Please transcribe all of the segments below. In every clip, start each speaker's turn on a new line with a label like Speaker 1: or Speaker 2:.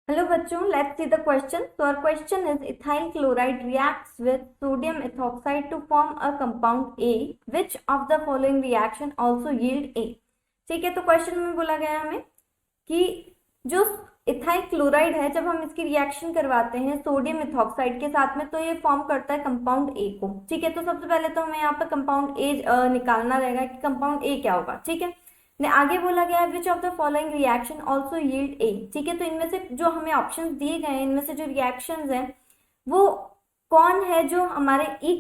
Speaker 1: Hello बच्चों, let's see the question. So our question is ethyl chloride reacts with sodium ethoxide to form a compound A. Which of the following reaction also yield A? ठीक है, तो question में बोला गया हमें कि जो इथाइल क्लोराइड है, जब हम इसकी रिएक्शन करवाते हैं सोडियम इथॉक्साइड के साथ में तो ये फॉर्म करता है कंपाउंड ए को। ठीक है, तो सबसे पहले तो हमें यहाँ पर कंपाउंड ए निकालना रहेगा कि कंपाउंड ए क्या होगा। ठीक है, ने आगे बोला गया है which of the following reaction also yield a. ठीक है, तो इनमें से जो हमें ऑप्शन दिए गए हैं, इनमें से जो रिएक्शंस हैं वो कौन है जो हमारे ए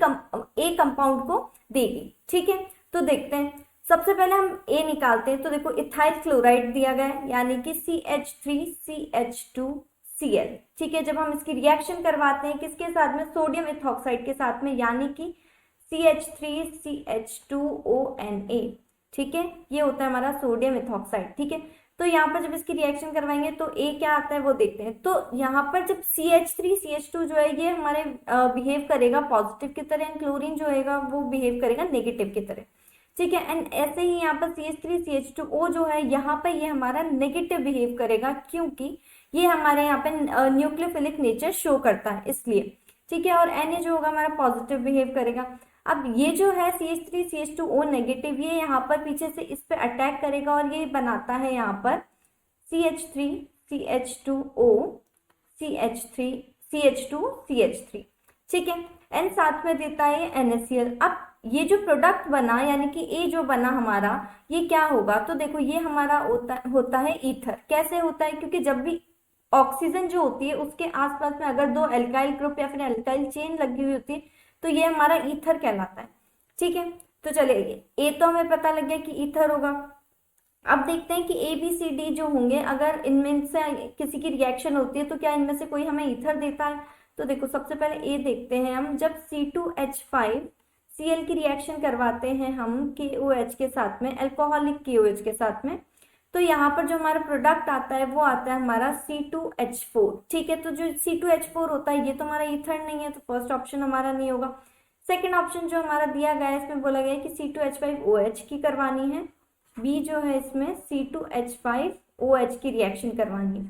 Speaker 1: कंपाउंड को देगी। ठीक है, तो देखते हैं। सबसे पहले हम ए निकालते हैं, तो देखो इथाइल क्लोराइड दिया गया है यानी कि CH3CH2Cl। ठीक है, जब हम इसकी रिएक्शन करवाते हैं किसके साथ में, सोडियम इथॉक्साइड के साथ में, यानी कि CH3CH2ONA। ठीक है, ये होता है हमारा सोडियम इथॉक्साइड। ठीक है, तो यहाँ पर जब इसकी रिएक्शन करवाएंगे तो ए क्या आता है वो देखते हैं। तो यहाँ पर जब CH3CH2 जो है ये हमारे बिहेव करेगा पॉजिटिव की तरह, एंड क्लोरीन जो है वो बिहेव करेगा नेगेटिव की तरह। ठीक है, एंड ऐसे ही यहाँ पर CH3CH2O जो है यहाँ पर ये हमारा नेगेटिव बिहेव करेगा, क्योंकि ये हमारे यहाँ पे न्यूक्लियोफिलिक नेचर शो करता है इसलिए। ठीक है, और Na जो होगा हमारा पॉजिटिव बिहेव करेगा। अब ये जो है CH3CH2O नेगेटिव, ये यहाँ पर पीछे से इस पे अटैक करेगा और ये बनाता है यहाँ पर CH3CH2O CH2CH3। ठीक है, एंड साथ में देता है NaCl। अब ये जो प्रोडक्ट बना यानी कि ए जो बना हमारा, ये क्या होगा, तो देखो ये हमारा होता है ईथर। कैसे होता है, क्योंकि जब भी ऑक्सीजन जो होती है उसके आसपास में अगर दो एल्काइल ग्रुप या फिर एल्काइल चेन लगी हुई होती है तो ये हमारा ईथर कहलाता है। ठीक है, तो चलिए ए तो हमें पता लग गया कि ईथर होगा। अब देखते हैं कि ABCD जो होंगे, अगर इनमें से किसी की रिएक्शन होती है तो क्या इनमें से कोई हमें ईथर देता है। तो देखो सबसे पहले ए देखते हैं हम। जब C2H5Cl की रिएक्शन करवाते हैं हम KOH के साथ में, अल्कोहलिक KOH के साथ में, तो यहाँ पर जो हमारा प्रोडक्ट आता है वो आता है हमारा C2H4। ठीक है, तो जो C2H4 होता है ये तो हमारा ईथर नहीं है, तो फर्स्ट ऑप्शन हमारा नहीं होगा। सेकंड ऑप्शन जो हमारा दिया गया है इसमें बोला गया है कि C2H5OH की करवानी है। बी जो है इसमें C2H5OH की रिएक्शन करवानी है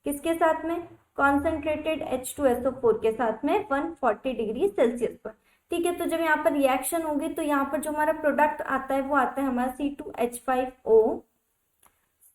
Speaker 1: किसके साथ में, कॉन्सेंट्रेटेड H2SO4 के साथ में 140 डिग्री सेल्सियस पर। ठीक है, तो जब यहाँ पर रिएक्शन होगी तो यहाँ पर जो हमारा प्रोडक्ट आता है वो आता है हमारा C2H5O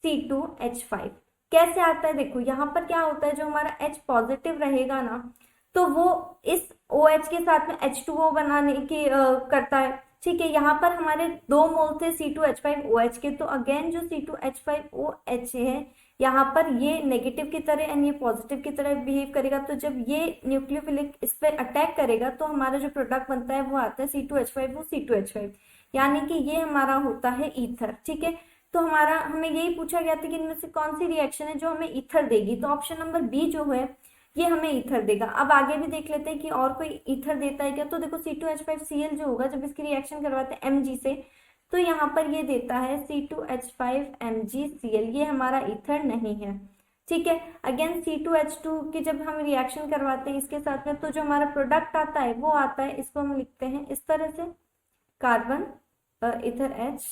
Speaker 1: C2H5। कैसे आता है, देखो यहाँ पर क्या होता है, जो हमारा H पॉजिटिव रहेगा ना तो वो इस OH के साथ में H2O बनाने की करता है। ठीक है, यहाँ पर हमारे 2 मोल थे C2H5OH के, तो अगेन जो C2H5OH है यहाँ पर ये नेगेटिव की तरह एंड ये पॉजिटिव की तरह बिहेव करेगा। तो जब ये न्यूक्लियोफिलिक इस पर अटैक करेगा तो हमारा जो प्रोडक्ट बनता है वो आता है C2H5 C2H5, यानी कि ये हमारा होता है ईथर। ठीक है, तो हमें यही पूछा गया था कि इनमें से कौन सी रिएक्शन है जो हमें ईथर देगी, तो ऑप्शन नंबर बी जो है ये हमें ईथर देगा। अब आगे भी देख लेते हैं कि और कोई ईथर देता है क्या। तो देखो C2H5Cl जो होगा जब इसकी रिएक्शन करवाते हैं Mg से, तो यहाँ पर ये देता है C2H5MgCl, ये हमारा ईथर नहीं है। ठीक है, अगेन C2H2 की जब हम रिएक्शन करवाते हैं इसके साथ में तो जो हमारा प्रोडक्ट आता है वो आता है, इसको हम लिखते हैं इस तरह से, कार्बन इथर H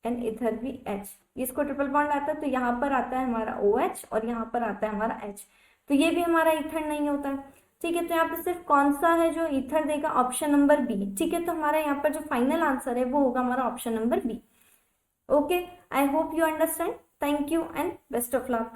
Speaker 1: एंड इधर भी H, इसको ट्रिपल बॉन्ड आता है तो यहाँ पर आता है हमारा OH और यहाँ पर आता है हमारा H, तो ये भी हमारा ईथर नहीं होता है। ठीक है, तो यहाँ पे सिर्फ कौन सा है जो ईथर देगा, ऑप्शन नंबर बी। ठीक है, तो हमारा यहाँ पर जो फाइनल आंसर है वो होगा हमारा option number B. Okay, I hope you understand. Thank you and best of luck.